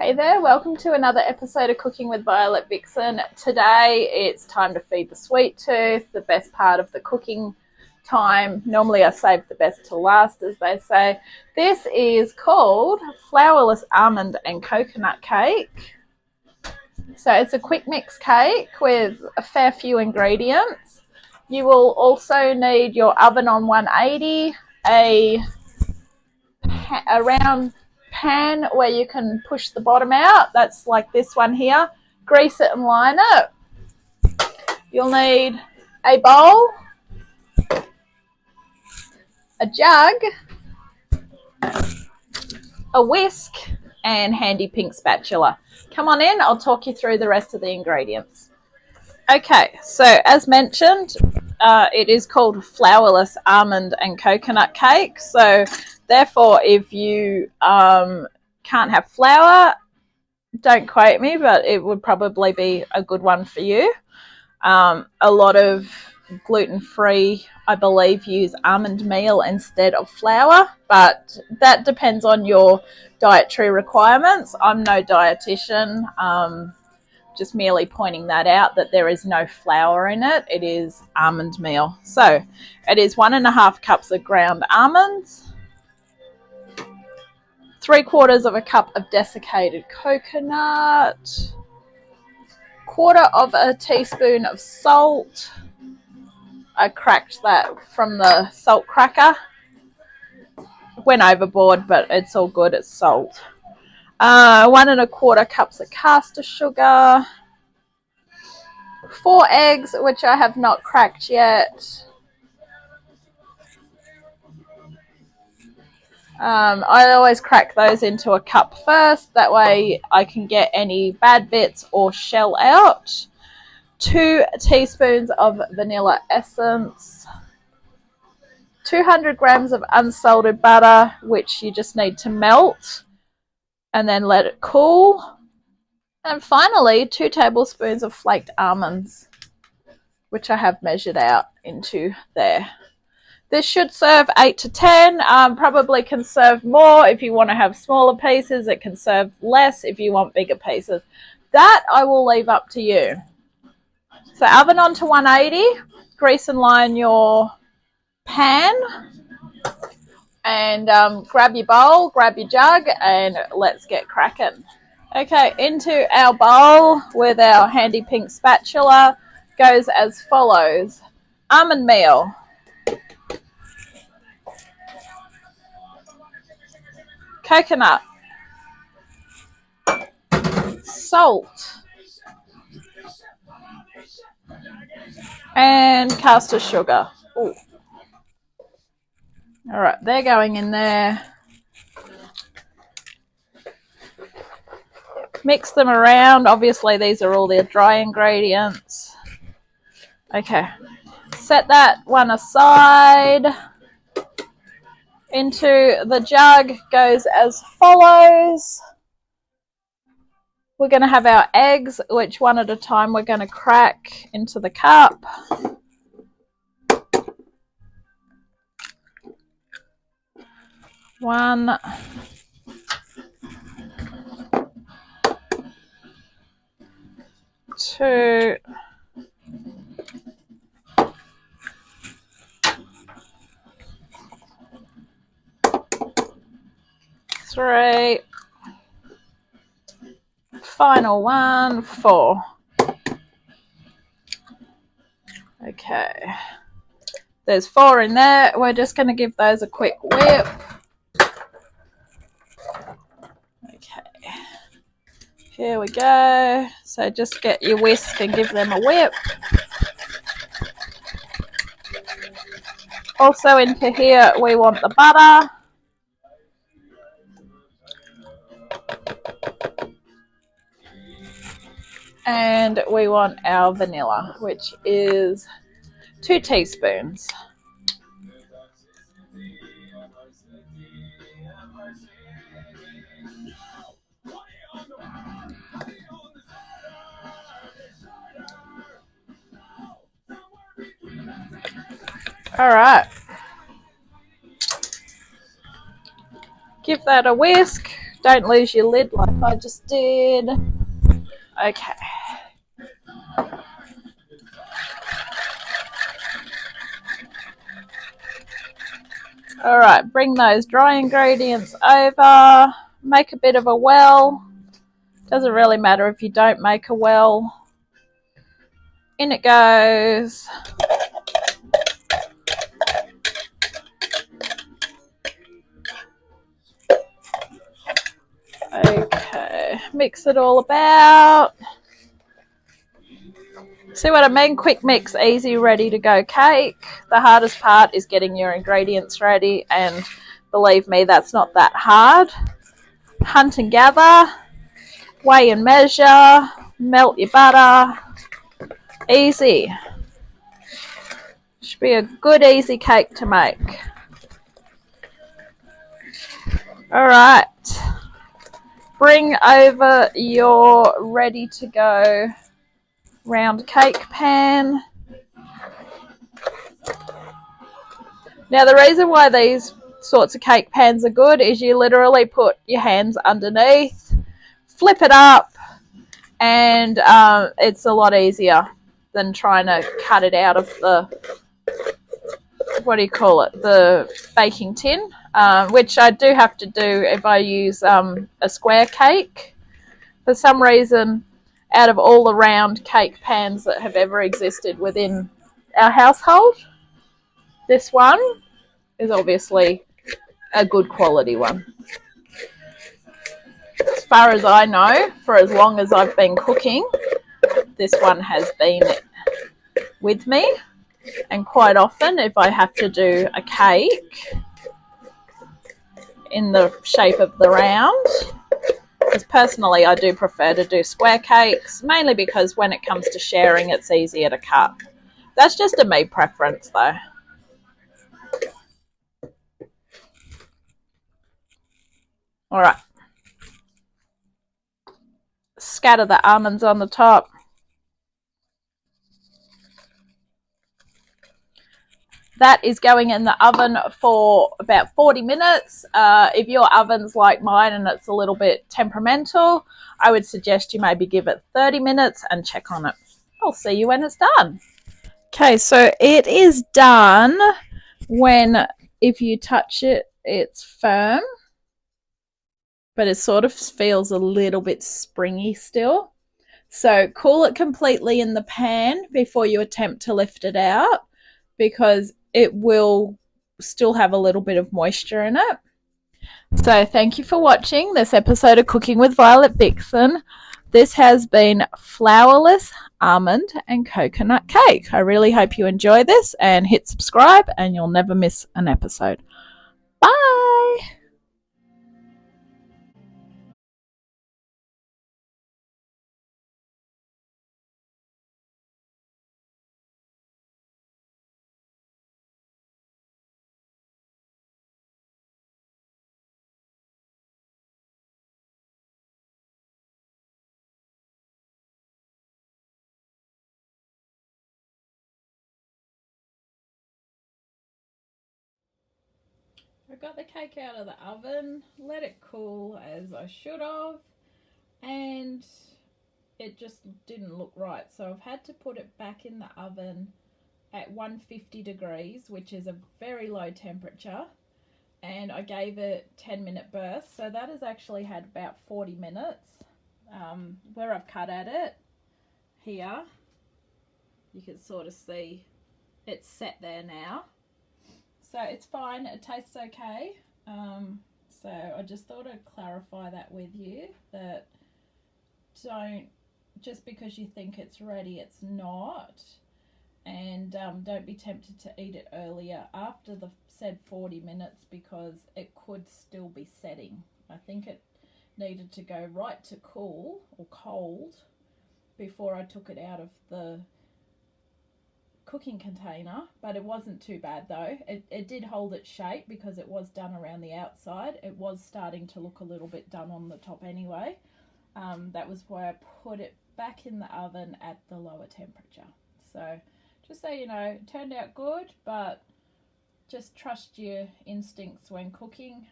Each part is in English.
Hey there, welcome to another episode of Cooking with Violet Vixen. Today it's time to feed the sweet tooth, the best part of the cooking time. Normally I save the best till last, as they say. This is called flourless almond and coconut cake. So it's a quick mix cake with a fair few ingredients. You will also need your oven on 180, a round pan where you can push the bottom out. That's like this one here. Grease it and line it. You'll need a bowl, a jug, a whisk, and handy pink spatula. Come on in, I'll talk you through the rest of the ingredients. Okay, so as mentioned, it is called flourless almond and coconut cake. So therefore, if you can't have flour, don't quote me, but it would probably be a good one for you. A lot of gluten-free, I believe, use almond meal instead of flour, but that depends on your dietary requirements. I'm no dietitian, just merely pointing that out, that there is no flour in it. It is almond meal. So it is 1.5 cups of ground almonds, 3/4 of a cup of desiccated coconut, 1/4 teaspoon of salt. I cracked that from the salt cracker. Went overboard, but it's all good, it's salt. 1 1/4 cups of caster sugar, 4 eggs, which I have not cracked yet. I always crack those into a cup first, that way I can get any bad bits or shell out. 2 teaspoons of vanilla essence, 200 grams of unsalted butter, which you just need to melt and then let it cool. And finally, 2 tablespoons of flaked almonds, which I have measured out into there. This should serve 8 to 10. Probably can serve more if you want to have smaller pieces. It can serve less if you want bigger pieces. That I will leave up to you. So oven on to 180. Grease and line your pan. And grab your bowl, grab your jug, and let's get cracking. Okay, into our bowl with our handy pink spatula goes as follows. Almond meal, coconut, salt, and caster sugar. Ooh. All right, they're going in there. Mix them around. Obviously, these are all their dry ingredients. Okay, set that one aside. Into the jug goes as follows. We're going to have our eggs, which one at a time we're going to crack into the cup. One, two, three, final one, 4. Okay, there's 4 in there. We're just going to give those a quick whip. Okay, here we go. So just get your whisk and give them a whip. Also into here we want the butter. And we want our vanilla, which is 2 teaspoons. All right. Give that a whisk. Don't lose your lid like I just did. Okay. All right, bring those dry ingredients over. Make a bit of a well. Doesn't really matter if you don't make a well. In it goes. Okay, mix it all about. See what I mean? Quick mix, easy, ready to go cake. The hardest part is getting your ingredients ready, and believe me, that's not that hard. Hunt and gather, weigh and measure, melt your butter. Easy. Should be a good, easy cake to make. All right. Bring over your ready to go round cake pan. Now, the reason why these sorts of cake pans are good is you literally put your hands underneath, flip it up, and it's a lot easier than trying to cut it out of the, what do you call it, the baking tin, which I do have to do if I use a square cake. For some reason, out of all the round cake pans that have ever existed within our household, this one is obviously a good quality one. As far as I know, for as long as I've been cooking, this one has been with me. And quite often, if I have to do a cake in the shape of the round, because personally I do prefer to do square cakes, mainly because when it comes to sharing, it's easier to cut. That's just a me preference though. All right. Scatter the almonds on the top. That is going in the oven for about 40 minutes. If your oven's like mine and it's a little bit temperamental, I would suggest you maybe give it 30 minutes and check on it. I'll see you when it's done. Okay, so it is done when, if you touch it, it's firm, but it sort of feels a little bit springy still. So cool it completely in the pan before you attempt to lift it out, because it will still have a little bit of moisture in it. So thank you for watching this episode of Cooking with Violet Vixen. This has been flourless almond and coconut cake. I really hope you enjoy this, and hit subscribe and you'll never miss an episode. Bye! I got the cake out of the oven, let it cool as I should have, and it just didn't look right. So I've had to put it back in the oven at 150 degrees, which is a very low temperature, and I gave it 10-minute bursts. So that has actually had about 40 minutes. Where I've cut at it here, you can sort of see it's set there now. So it's fine, it tastes okay. So I just thought I'd clarify that with you, that don't, just because you think it's ready, it's not. And don't be tempted to eat it earlier after the said 40 minutes, because it could still be setting. I think it needed to go right to cool or cold before I took it out of the cooking container, but it wasn't too bad though. It did hold its shape because it was done around the outside. It was starting to look a little bit done on the top anyway. That was why I put it back in the oven at the lower temperature. So just so you know, it turned out good, but just trust your instincts when cooking.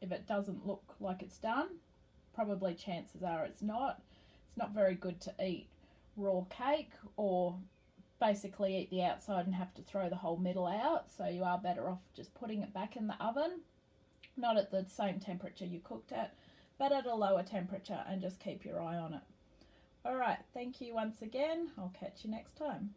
if it doesn't look like it's done, probably chances are it's not. It's not very good to eat raw cake or basically eat the outside and have to throw the whole middle out. So you are better off just putting it back in the oven, not at the same temperature you cooked at, but at a lower temperature, and just keep your eye on it. All right, thank you once again. I'll catch you next time.